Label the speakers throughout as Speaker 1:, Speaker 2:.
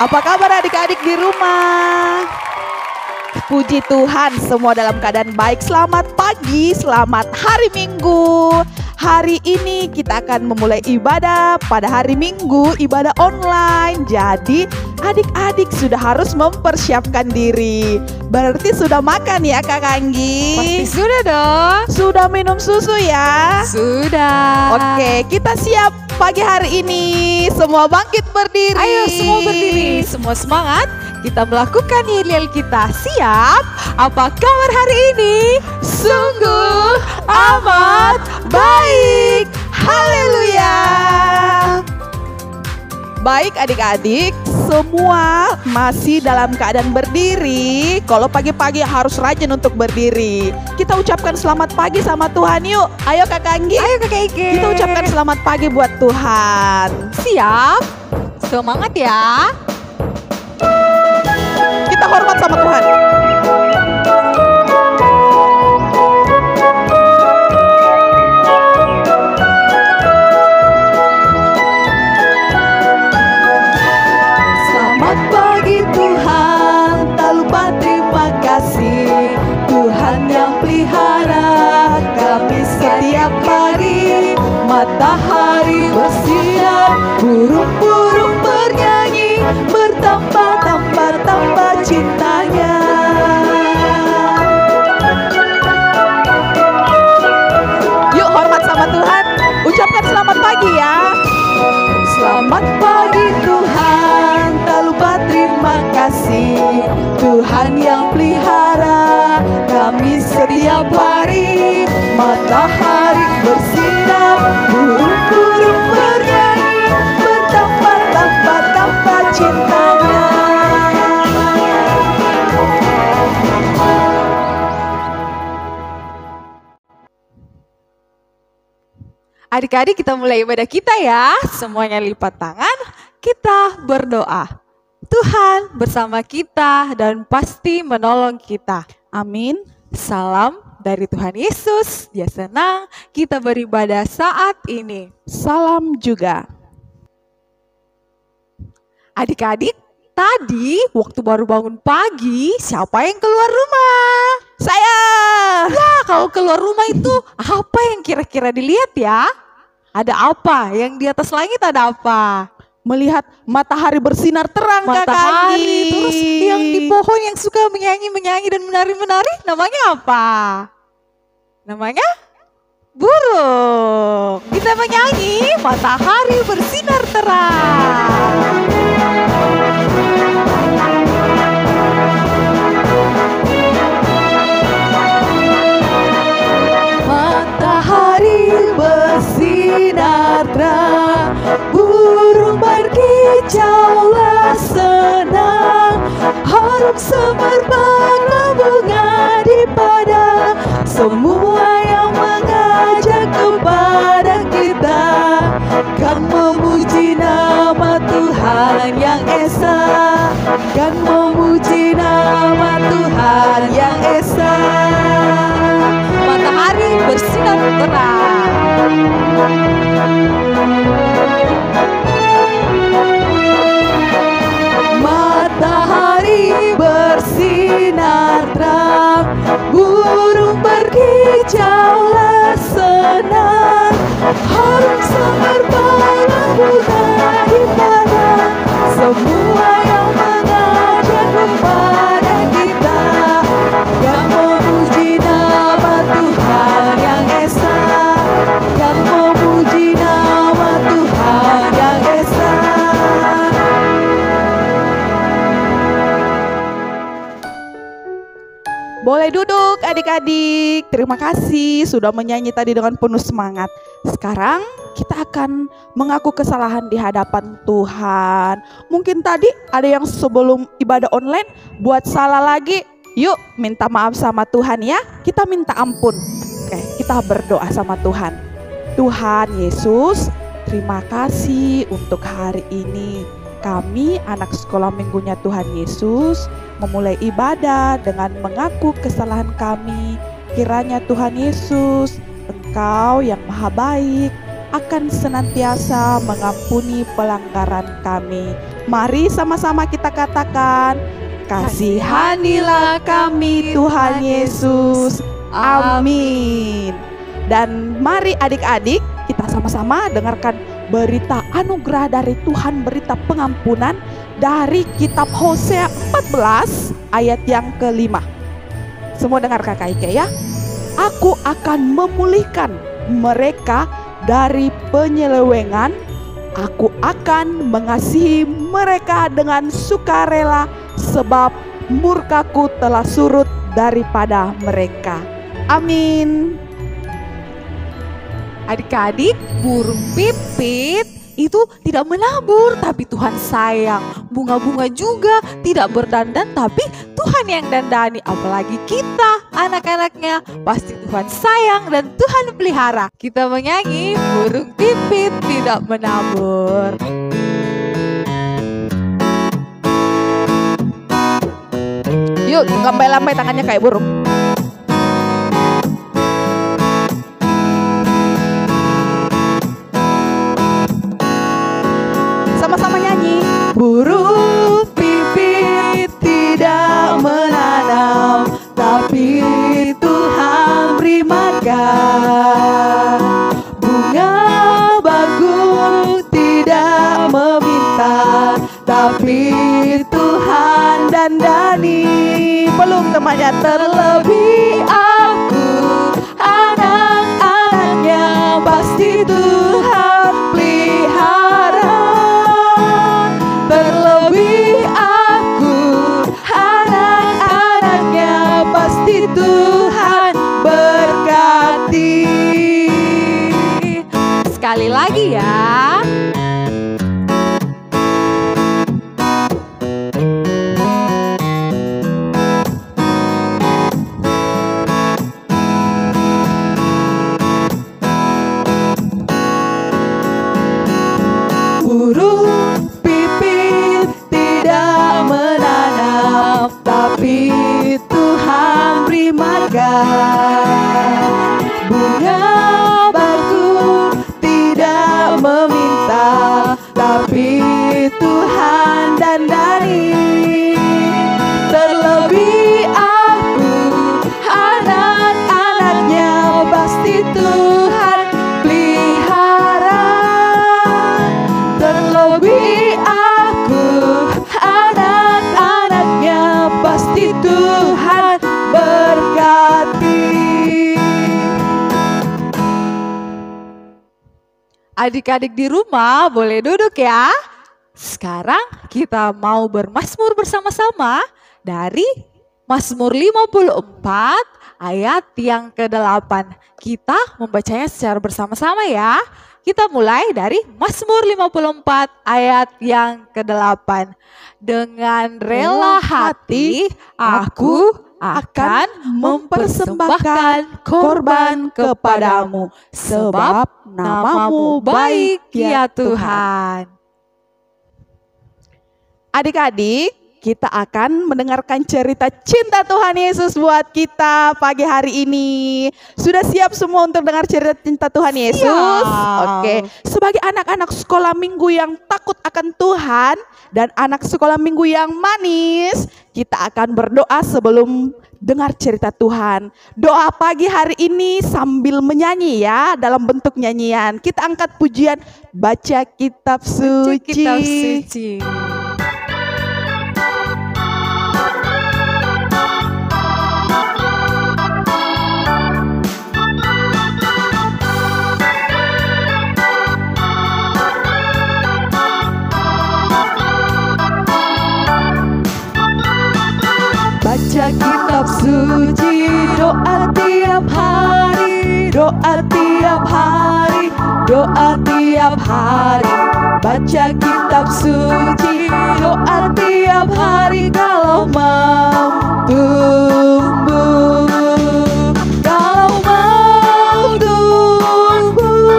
Speaker 1: Apa kabar adik-adik di rumah? Puji Tuhan, semua dalam keadaan baik. Selamat pagi, selamat hari Minggu. Hari ini kita akan memulai ibadah pada hari Minggu, ibadah online. Jadi adik-adik sudah harus mempersiapkan diri. Berarti sudah makan ya Kak Anggi?
Speaker 2: Pasti sudah dong.
Speaker 1: Sudah minum susu ya?
Speaker 2: Sudah.
Speaker 1: Oke, kita siap pagi hari ini. Semua bangkit berdiri.
Speaker 2: Ayo semua berdiri, semua semangat. Kita melakukan yel-yel kita. Siap? Apa kabar hari ini?
Speaker 1: Sungguh amat baik. Haleluya. Baik adik-adik, semua masih dalam keadaan berdiri. Kalau pagi-pagi harus rajin untuk berdiri. Kita ucapkan selamat pagi sama Tuhan yuk. Ayo Kak Anggi.
Speaker 2: Ayo Kakak Ike.
Speaker 1: Kita ucapkan selamat pagi buat Tuhan.
Speaker 2: Siap? Semangat ya.
Speaker 1: Kita hormat sama Tuhan. Selamat pagi Tuhan, tak lupa terima kasih. Tuhan yang pelihara kami setiap hari. Matahari bersinar, burung-burung bernyanyi, bertambah-tambah cintanya. Yuk hormat sama Tuhan, ucapkan selamat pagi ya. Selamat pagi Tuhan, tak lupa terima kasih. Tuhan yang pelihara kami setiap hari. Matahari bersinar, burung-burung bernyanyi, bertambah-tambah cintanya.
Speaker 2: Adik-adik kita mulai ibadah kita ya. Semuanya lipat tangan, kita berdoa. Tuhan bersama kita dan pasti menolong kita.
Speaker 1: Amin.
Speaker 2: Salam dari Tuhan Yesus. Dia senang kita beribadah saat ini.
Speaker 1: Salam juga.
Speaker 2: Adik-adik, tadi waktu baru bangun pagi, siapa yang keluar rumah?
Speaker 1: Saya.
Speaker 2: Ya, kalau keluar rumah itu apa yang kira-kira dilihat ya? Ada apa? Yang di atas langit ada apa?
Speaker 1: Melihat matahari bersinar terang Kak
Speaker 2: Matahari.
Speaker 1: Anggi.
Speaker 2: Terus yang di pohon yang suka menyanyi-menyanyi dan menari-menari, namanya apa? Namanya burung. Kita menyanyi, matahari bersinar terang.
Speaker 1: Matahari bersinar terang, burung berkicaulah senang, harum semerbak bunga di padang, semua yang mengajak kepada kita kan memuji nama Tuhan yang esa, kan memuji nama Tuhan yang esa.
Speaker 2: Matahari bersinar terang.
Speaker 1: Matahari bersinar terang, burung berkicaulah senang, harum semerbak bunga di padang, semua yang mengajak kepada kita yang memuji nama Tuhan yang esa, yang memuji nama Tuhan yang esa. Boleh duduk adik-adik. Terima kasih sudah menyanyi tadi dengan penuh semangat. Sekarang kita akan mengaku kesalahan di hadapan Tuhan. Mungkin tadi ada yang sebelum ibadah online buat salah lagi. Yuk minta maaf sama Tuhan ya. Kita minta ampun. Oke, kita berdoa sama Tuhan. Tuhan Yesus, terima kasih untuk hari ini. Kami anak sekolah minggunya Tuhan Yesus memulai ibadah dengan mengaku kesalahan kami. Kiranya Tuhan Yesus, Engkau yang maha baik, akan senantiasa mengampuni pelanggaran kami. Mari sama-sama kita katakan, kasihanilah kami Tuhan Yesus. Amin. Dan mari adik-adik kita sama-sama dengarkan berita anugerah dari Tuhan, berita pengampunan dari kitab Hosea 14 ayat yang ke-5. Semua dengar Kakak Ike ya. Aku akan memulihkan mereka dari penyelewengan. Aku akan mengasihi mereka dengan sukarela, sebab murkaku telah surut daripada mereka. Amin.
Speaker 2: Adik-adik, burung pipit itu tidak menabur, tapi Tuhan sayang. Bunga-bunga juga tidak berdandan, tapi Tuhan yang dandani. Apalagi kita, anak-anaknya, pasti Tuhan sayang dan Tuhan pelihara. Kita menyanyi, burung pipit tidak menabur.
Speaker 1: Yuk, lambai-lambai tangannya kayak burung. Sama-sama nyanyi. Burung pipit tidak menanam, tapi Tuhan beri makan. Bunga bagus tidak meminta, tapi Tuhan dandani. Peluk temannya. Terlebih aku, anak-anaknya, pasti Tuhan pelihara. Terlebih aku, anak-anaknya, pasti Tuhan berkati.
Speaker 2: Sekali lagi ya.
Speaker 1: Burung pipit tidak menanam, tapi Tuhan beri makan. Bunga bagus tidak meminta, tapi Tuhan dandani. Terlebih aku, anak-anaknya, pasti Tuhan pelihara. Terlebih aku, anak-anaknya, pasti Tuhan berkati.
Speaker 2: Adik-adik di rumah boleh duduk ya. Sekarang kita mau bermazmur bersama-sama dari Mazmur 54 ayat yang ke-8. Kita membacanya secara bersama-sama ya. Kita mulai dari Mazmur 54 ayat yang ke-8. Dengan rela hati aku akan mempersembahkan korban kepadamu, sebab namamu baik ya Tuhan.
Speaker 1: Adik-adik, kita akan mendengarkan cerita cinta Tuhan Yesus buat kita pagi hari ini. Sudah siap semua untuk dengar cerita cinta Tuhan Yesus?
Speaker 2: Siap.
Speaker 1: Oke, sebagai anak-anak sekolah minggu yang takut akan Tuhan dan anak sekolah minggu yang manis, kita akan berdoa sebelum dengar cerita Tuhan. Doa pagi hari ini sambil menyanyi ya, dalam bentuk nyanyian. Kita angkat pujian, baca kitab suci.
Speaker 2: Kitab suci.
Speaker 1: Baca kitab suci, doa tiap hari, doa tiap hari, doa tiap hari. Baca kitab suci, doa tiap hari, kalau mau tumbuh, kalau mau tumbuh,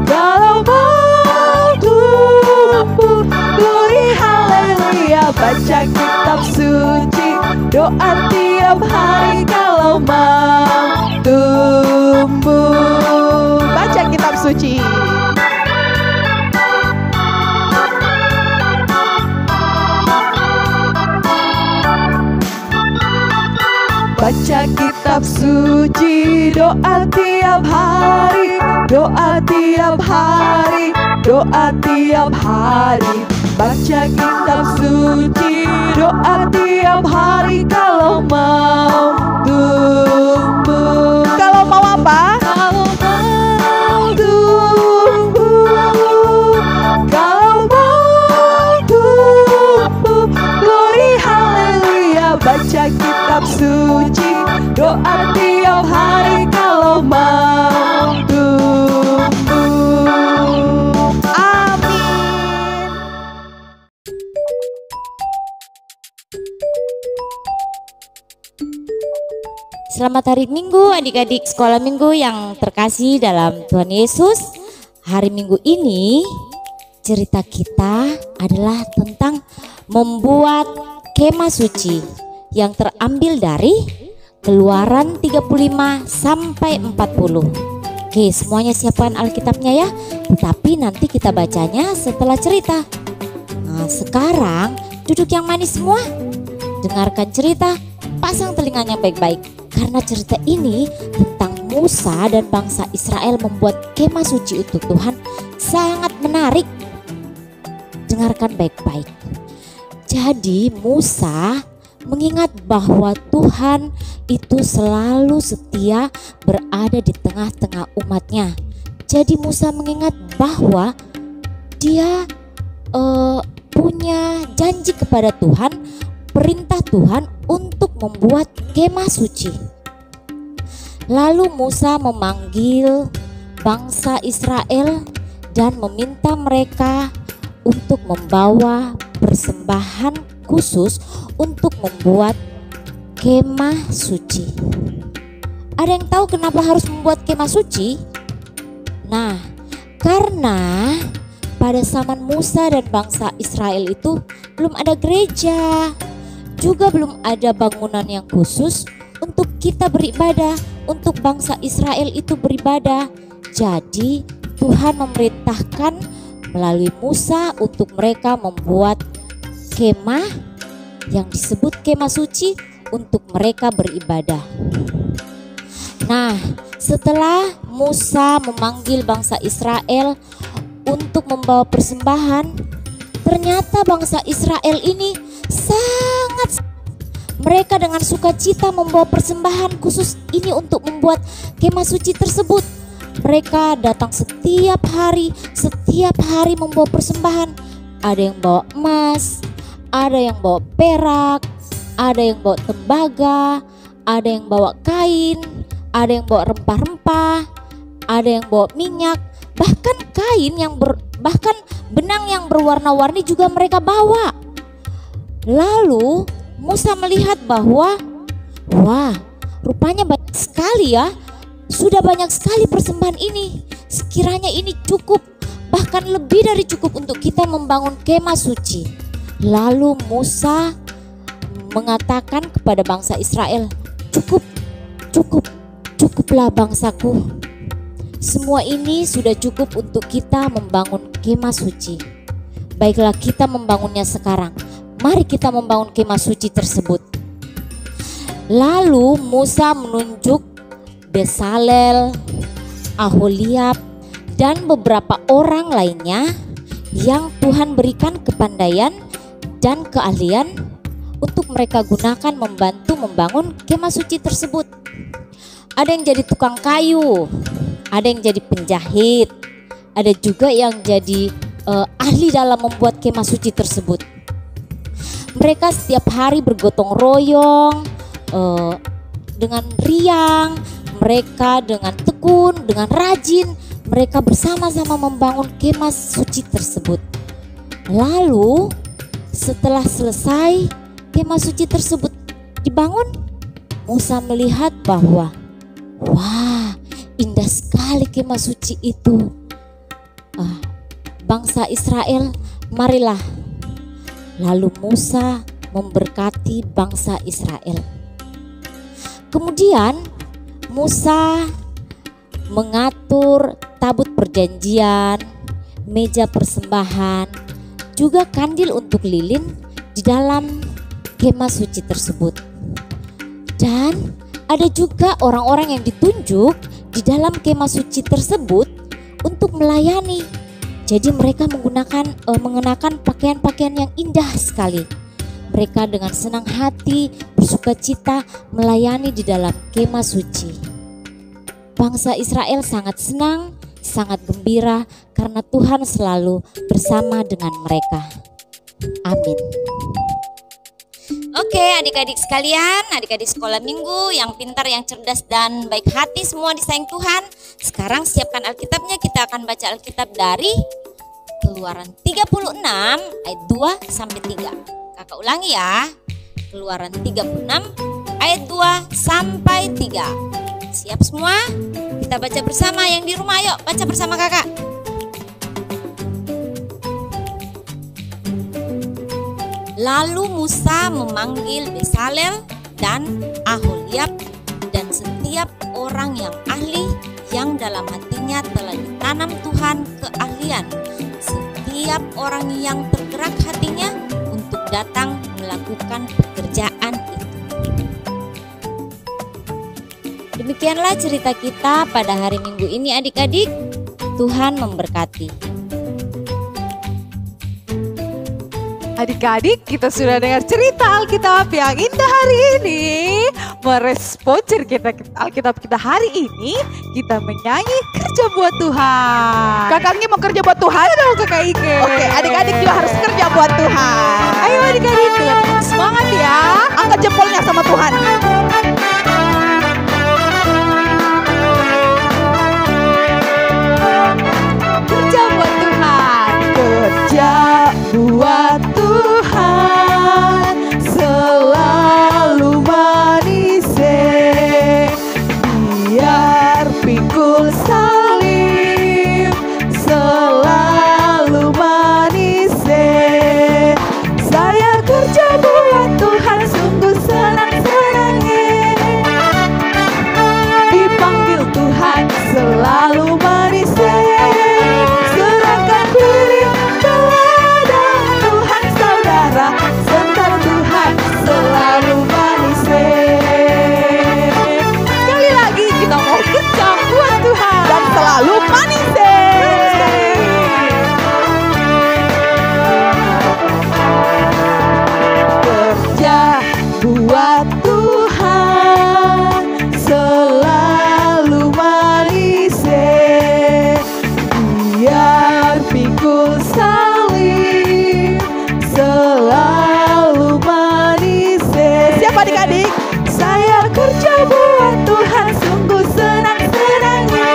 Speaker 1: kalau mau tumbuh, beri haleluya. Baca kitab suci, doa tiap hari, kalau mau tumbuh. Baca kitab suci. suci, doa tiap hari, doa tiap hari, doa tiap hari. Baca kitab suci, doa tiap hari kalau mau tumbuh. Kalau mau apa?
Speaker 2: Kalau mau
Speaker 1: Tumbuh, kalau mau tumbuh. Glory haleluya. Baca kitab suci, doa tiap hari kalau mau tumbuh. Amin.
Speaker 3: Selamat hari Minggu adik-adik sekolah minggu yang terkasih dalam Tuhan Yesus. Hari Minggu ini cerita kita adalah tentang membuat kemah suci yang terambil dari Keluaran 35 sampai 40. Oke, semuanya siapkan Alkitabnya ya. Tetapi nanti kita bacanya setelah cerita. Nah, sekarang duduk yang manis semua. Dengarkan cerita, pasang telinganya baik-baik. Karena cerita ini tentang Musa dan bangsa Israel membuat kemah suci untuk Tuhan sangat menarik. Dengarkan baik-baik. Jadi Musa mengingat bahwa Tuhan itu selalu setia berada di tengah-tengah umatnya. Jadi Musa mengingat bahwa dia punya janji kepada Tuhan, perintah Tuhan untuk membuat kemah suci. Lalu Musa memanggil bangsa Israel dan meminta mereka untuk membawa persembahan khusus untuk membuat kemah suci. Ada yang tahu kenapa harus membuat kemah suci? Nah, karena pada zaman Musa dan bangsa Israel itu belum ada gereja, juga belum ada bangunan yang khusus untuk kita beribadah, untuk bangsa Israel itu beribadah. Jadi Tuhan memerintahkan melalui Musa untuk mereka membuat kemah yang disebut kemah suci untuk mereka beribadah. Nah, setelah Musa memanggil bangsa Israel untuk membawa persembahan, ternyata bangsa Israel ini mereka dengan sukacita membawa persembahan khusus ini untuk membuat kemah suci tersebut. Mereka datang setiap hari membawa persembahan. Ada yang bawa emas, ada yang bawa perak, ada yang bawa tembaga, ada yang bawa kain, ada yang bawa rempah-rempah, ada yang bawa minyak, bahkan bahkan benang yang berwarna-warni juga mereka bawa. Lalu Musa melihat bahwa wah, rupanya banyak sekali ya. Sudah banyak sekali persembahan ini. Sekiranya ini cukup, bahkan lebih dari cukup untuk kita membangun kemah suci. Lalu Musa mengatakan kepada bangsa Israel, cukuplah bangsaku. Semua ini sudah cukup untuk kita membangun kemah suci. Baiklah, kita membangunnya sekarang. Mari kita membangun kemah suci tersebut. Lalu Musa menunjuk Besalel, Aholiab, dan beberapa orang lainnya yang Tuhan berikan kepandaian dan keahlian untuk mereka gunakan membantu membangun kemah suci tersebut. Ada yang jadi tukang kayu, ada yang jadi penjahit, ada juga yang jadi ahli dalam membuat kemah suci tersebut. Mereka setiap hari bergotong royong dengan riang, mereka dengan tekun, dengan rajin, mereka bersama-sama membangun kemah suci tersebut. Lalu setelah selesai kemah suci tersebut dibangun, Musa melihat bahwa wah, indah sekali kemah suci itu. Bangsa Israel, marilah. Lalu Musa memberkati bangsa Israel. Kemudian Musa mengatur tabut perjanjian, meja persembahan, juga kandil untuk lilin di dalam kemah suci tersebut. Dan ada juga orang-orang yang ditunjuk di dalam kemah suci tersebut untuk melayani. Jadi mereka mengenakan pakaian-pakaian yang indah sekali. Mereka dengan senang hati bersukacita melayani di dalam kemah suci. Bangsa Israel sangat senang, sangat gembira karena Tuhan selalu bersama dengan mereka. Amin. Oke adik-adik sekalian, adik-adik sekolah minggu yang pintar, yang cerdas dan baik hati semua disayang Tuhan. Sekarang siapkan Alkitabnya, kita akan baca Alkitab dari Keluaran 36 ayat 2 sampai 3. Kakak ulangi ya. Keluaran 36 ayat 2 sampai 3. Siap semua? Kita baca bersama, yang di rumah ayo baca bersama kakak. Lalu Musa memanggil Besalel dan Aholiab dan setiap orang yang ahli yang dalam hatinya telah ditanam Tuhan keahlian. Setiap orang yang tergerak hatinya untuk datang melakukan pekerjaan itu. Demikianlah cerita kita pada hari Minggu ini adik-adik. Tuhan memberkati.
Speaker 2: Adik-adik, kita sudah dengar cerita Alkitab yang indah hari ini. Merespon cerita Alkitab kita hari ini, kita menyanyi kerja buat Tuhan.
Speaker 1: Kakaknya mau kerja buat Tuhan?
Speaker 2: Aduh, Kakak Ike.
Speaker 1: Oke, adik-adik juga harus kerja buat Tuhan.
Speaker 2: Ayo adik-adik, semangat ya.
Speaker 1: Angkat jempolnya sama Tuhan.
Speaker 2: Kerja buat Tuhan.
Speaker 1: Kerja buat Tuhan selalu manis, biar pikul salib selalu manis. Saya kerja buat Tuhan sungguh senang-senangnya, dipanggil Tuhan selalu manis. Serahkan diri kepada Tuhan saudara, sebentar Tuhan selalu manis.
Speaker 2: Sekali lagi kita mau kerja buat Tuhan
Speaker 1: Dan selalu manis. Kerja buat Tuhan selalu manis, biar pikul salib selalu manis. Siapa adik-adik? Saya kerja buat Tuhan sungguh senang-senangnya,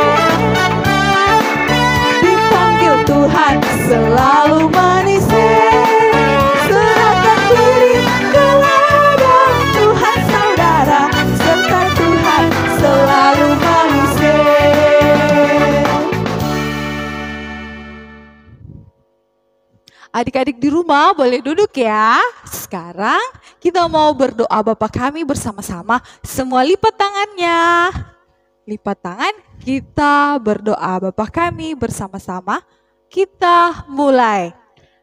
Speaker 1: dipanggil Tuhan selalu manis. Serahkan diri kepada Tuhan saudara, serta Tuhan selalu manis.
Speaker 2: Adik-adik di rumah boleh duduk ya. Sekarang kita mau berdoa Bapa kami bersama-sama. Semua lipat tangannya. Lipat tangan, kita berdoa Bapa kami bersama-sama. Kita mulai.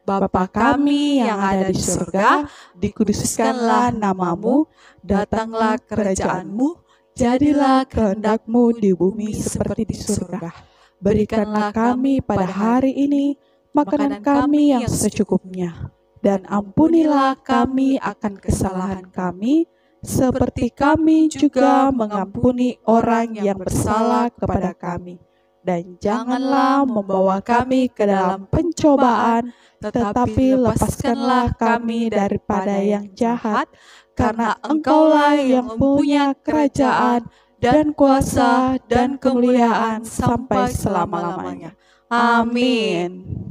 Speaker 1: Bapa kami yang ada di surga, dikuduskanlah namamu, datanglah kerajaanmu, jadilah kehendak-Mu di bumi seperti di surga. Berikanlah kami pada hari ini makanan kami yang secukupnya, dan ampunilah kami akan kesalahan kami, seperti kami juga mengampuni orang yang bersalah kepada kami. Dan janganlah membawa kami ke dalam pencobaan, tetapi lepaskanlah kami daripada yang jahat, karena Engkaulah yang punya kerajaan dan kuasa dan kemuliaan sampai selama-lamanya. Amin.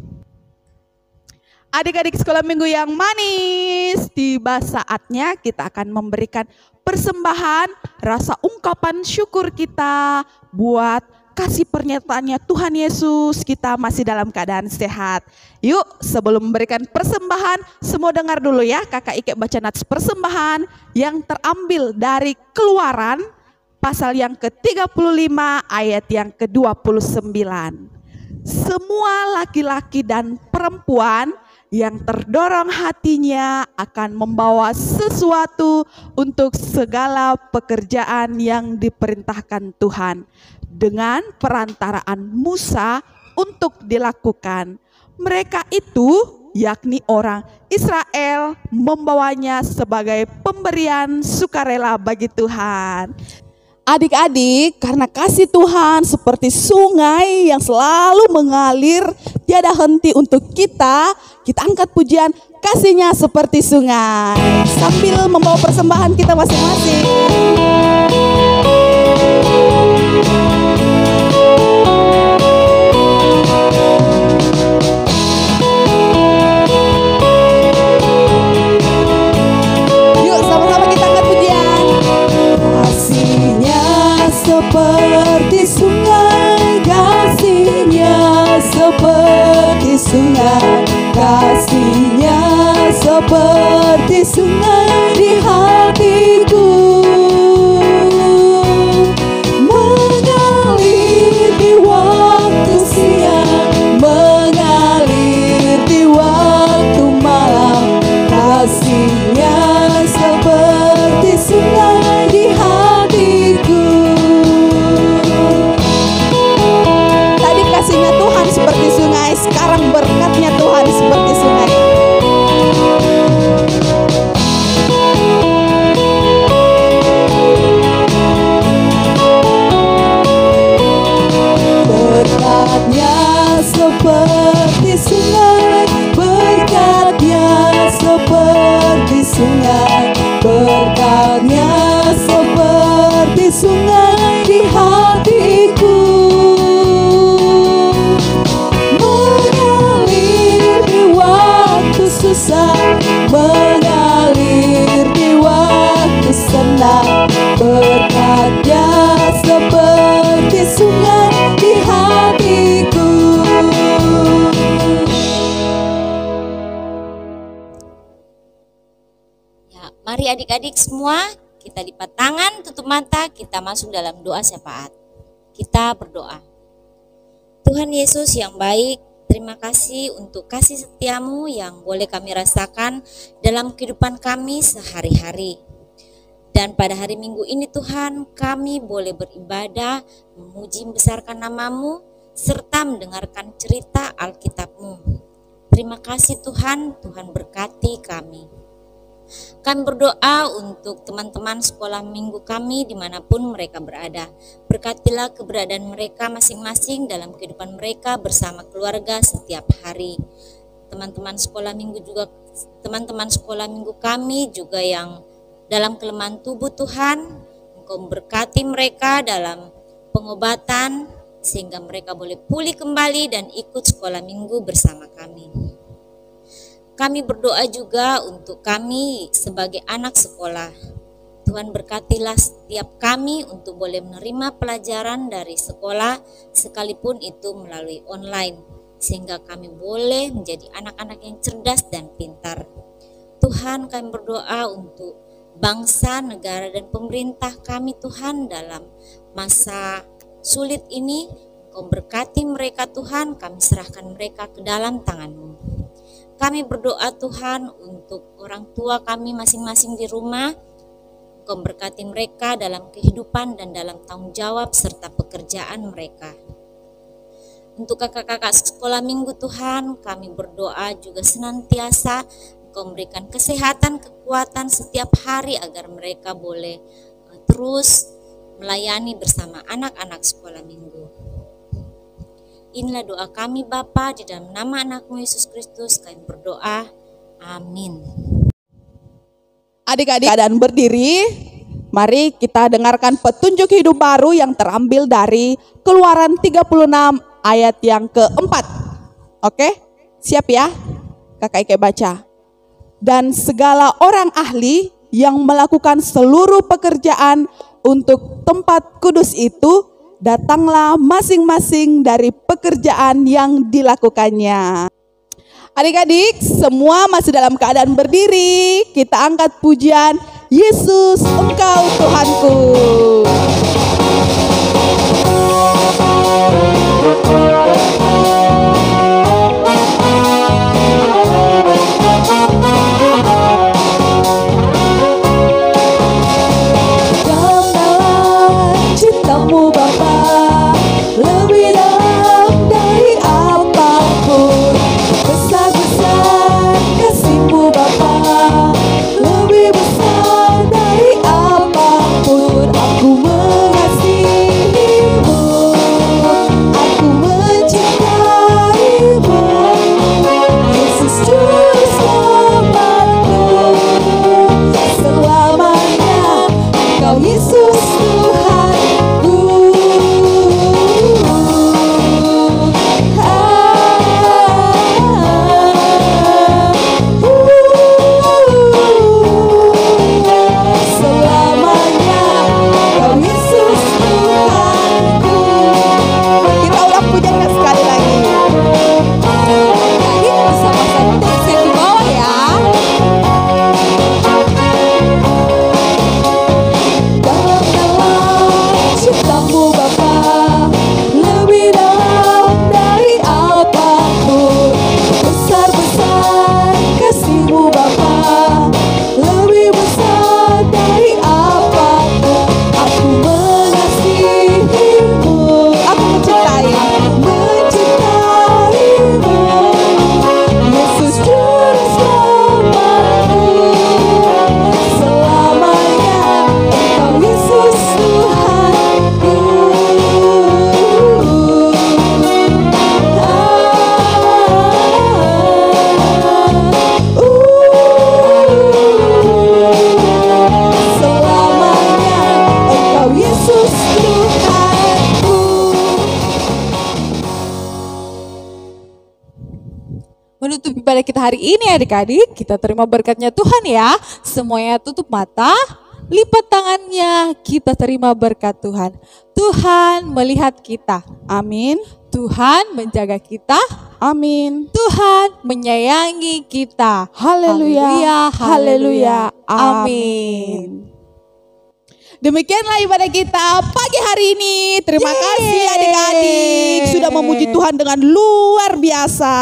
Speaker 1: Adik-adik sekolah minggu yang manis, tiba saatnya kita akan memberikan persembahan rasa ungkapan syukur kita buat kasih pernyataannya Tuhan Yesus, kita masih dalam keadaan sehat. Yuk sebelum memberikan persembahan, semua dengar dulu ya Kakak Ike baca nats persembahan yang terambil dari Keluaran pasal yang ke-35 ayat yang ke-29. Semua laki-laki dan perempuan yang terdorong hatinya akan membawa sesuatu untuk segala pekerjaan yang diperintahkan Tuhan dengan perantaraan Musa untuk dilakukan. Mereka itu yakni orang Israel membawanya sebagai pemberian sukarela bagi Tuhan. Adik-adik, karena kasih Tuhan seperti sungai yang selalu mengalir tiada henti untuk kita angkat pujian kasihnya seperti sungai sambil membawa persembahan kita masing-masing. Yuk sama-sama kita angkat pujian. Kasihnya seperti sungai, kasihnya seperti sungai, kasihnya seperti sungai di hatiku, mengalir di waktu siang, mengalir di waktu malam, kasihnya seperti sungai di hatiku. Tadi kasihnya Tuhan seperti sungai, sekarang berkatnya Tuhan seperti sungai. Berkatnya seperti sungai, berkatnya seperti sungai, berkatnya seperti sungai di hatiku, mengalir di waktu susah, mengalir di waktu senang, berkatnya seperti sungai di hatiku.
Speaker 3: Ya, mari adik-adik semua kita lipat tangan, tutup mata, kita masuk dalam doa syafaat. Kita berdoa. Tuhan Yesus yang baik, terima kasih untuk kasih setiamu yang boleh kami rasakan dalam kehidupan kami sehari-hari. Dan pada hari Minggu ini Tuhan, kami boleh beribadah, memuji membesarkan namamu, serta mendengarkan cerita Alkitab-Mu. Terima kasih Tuhan, Tuhan berkati kami. Kami berdoa untuk teman-teman sekolah minggu kami dimanapun mereka berada. Berkatilah keberadaan mereka masing-masing dalam kehidupan mereka bersama keluarga setiap hari. Teman-teman sekolah minggu kami juga yang dalam kelemahan tubuh Tuhan, Engkau memberkati mereka dalam pengobatan sehingga mereka boleh pulih kembali dan ikut sekolah minggu bersama kami. Kami berdoa juga untuk kami sebagai anak sekolah. Tuhan berkatilah setiap kami untuk boleh menerima pelajaran dari sekolah sekalipun itu melalui online. Sehingga kami boleh menjadi anak-anak yang cerdas dan pintar. Tuhan, kami berdoa untuk bangsa, negara dan pemerintah kami Tuhan dalam masa sulit ini. Engkau berkati mereka Tuhan, kami serahkan mereka ke dalam tangan-Mu. Kami berdoa Tuhan untuk orang tua kami masing-masing di rumah. Engkau berkati mereka dalam kehidupan dan dalam tanggung jawab serta pekerjaan mereka. Untuk kakak-kakak sekolah minggu Tuhan, kami berdoa juga senantiasa Engkau memberikan kesehatan, kekuatan setiap hari agar mereka boleh terus melayani bersama anak-anak sekolah minggu. Inilah doa kami Bapa, di dalam nama anak-Mu Yesus Kristus kami berdoa. Amin.
Speaker 1: Adik-adik keadaan berdiri, mari kita dengarkan petunjuk hidup baru yang terambil dari Keluaran 36 ayat yang keempat. Oke, siap ya? Kakak Ike baca. Dan segala orang ahli yang melakukan seluruh pekerjaan untuk tempat kudus itu, datanglah masing-masing dari pekerjaan yang dilakukannya. Adik-adik, semua masih dalam keadaan berdiri. Kita angkat pujian, Yesus, Engkau Tuhanku.
Speaker 2: hari ini adik-adik, kita terima berkatnya Tuhan ya. Semuanya tutup mata, lipat tangannya, kita terima berkat Tuhan. Tuhan melihat kita.
Speaker 1: Amin.
Speaker 2: Tuhan menjaga kita.
Speaker 1: Amin.
Speaker 2: Tuhan menyayangi kita.
Speaker 1: Haleluya. Haleluya.
Speaker 2: Amin.
Speaker 1: Demikianlah ibadah kita pagi hari ini. Terima kasih adik-adik sudah memuji Tuhan dengan luar biasa.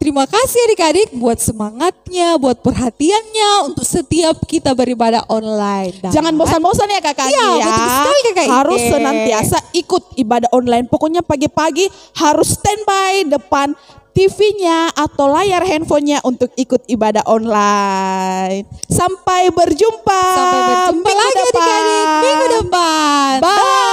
Speaker 2: Terima kasih adik-adik buat semangatnya, buat perhatiannya untuk setiap kita beribadah online.
Speaker 1: Jangan bosan-bosan ya kakak
Speaker 2: Iya,
Speaker 1: ya.
Speaker 2: betul sekali Kakak
Speaker 1: Harus
Speaker 2: Ike.
Speaker 1: senantiasa ikut ibadah online. Pokoknya pagi-pagi harus standby depan TV-nya atau layar handphonenya untuk ikut ibadah online. Sampai berjumpa.
Speaker 2: Sampai berjumpa
Speaker 1: minggu
Speaker 2: lagi
Speaker 1: depan.
Speaker 2: adik-adik minggu depan.
Speaker 1: Bye.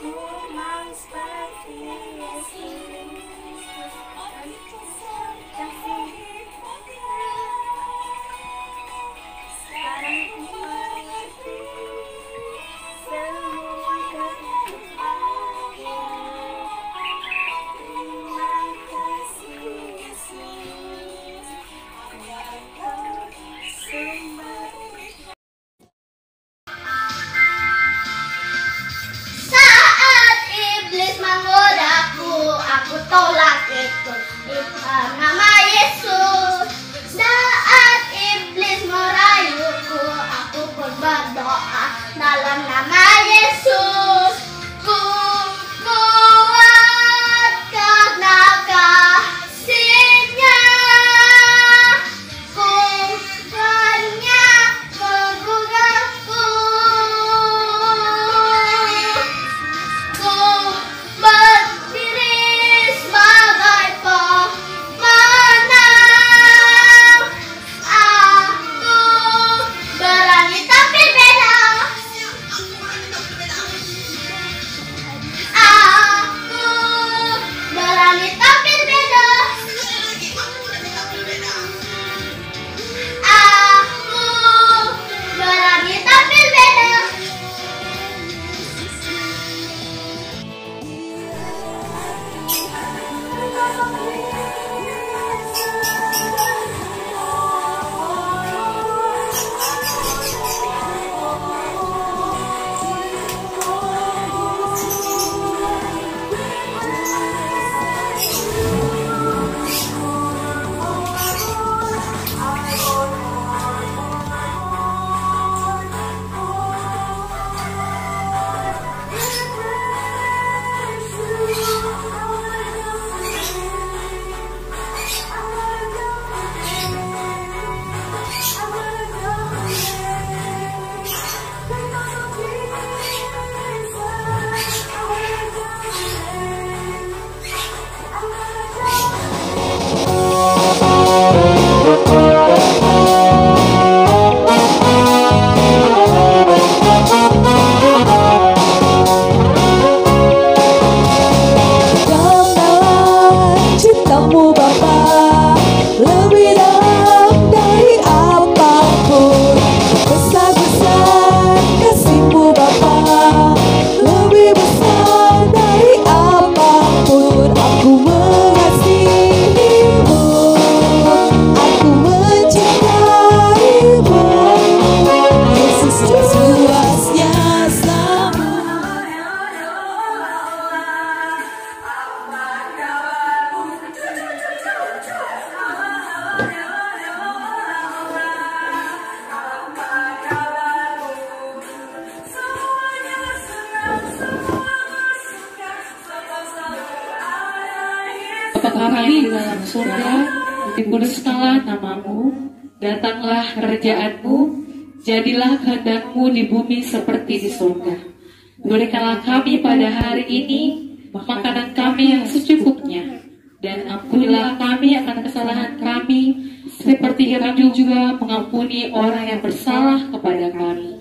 Speaker 4: Ku mau surga, dikuduskanlah namamu, datanglah kerajaanmu, jadilah kehendakmu di bumi seperti di surga. Berikanlah kami pada hari ini makanan kami yang secukupnya, dan ampunilah kami akan kesalahan kami, seperti kami juga mengampuni orang yang bersalah kepada kami.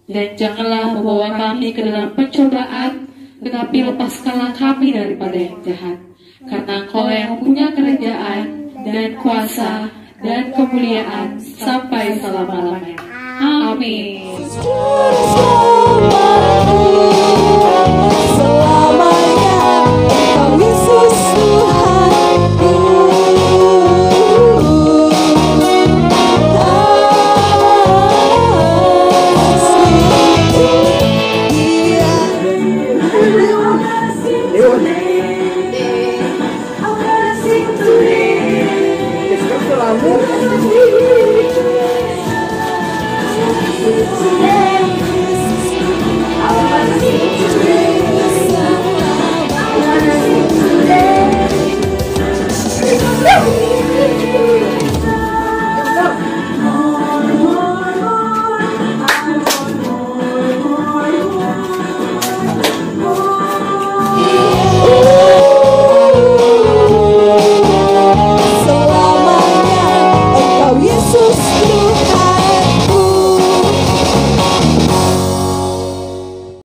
Speaker 4: Dan janganlah membawa kami ke dalam pencobaan, tetapi lepaskanlah kami daripada yang jahat. Karena Engkau yang punya kerajaan dan kuasa dan kemuliaan sampai selama-lamanya. Amin.
Speaker 5: Selamat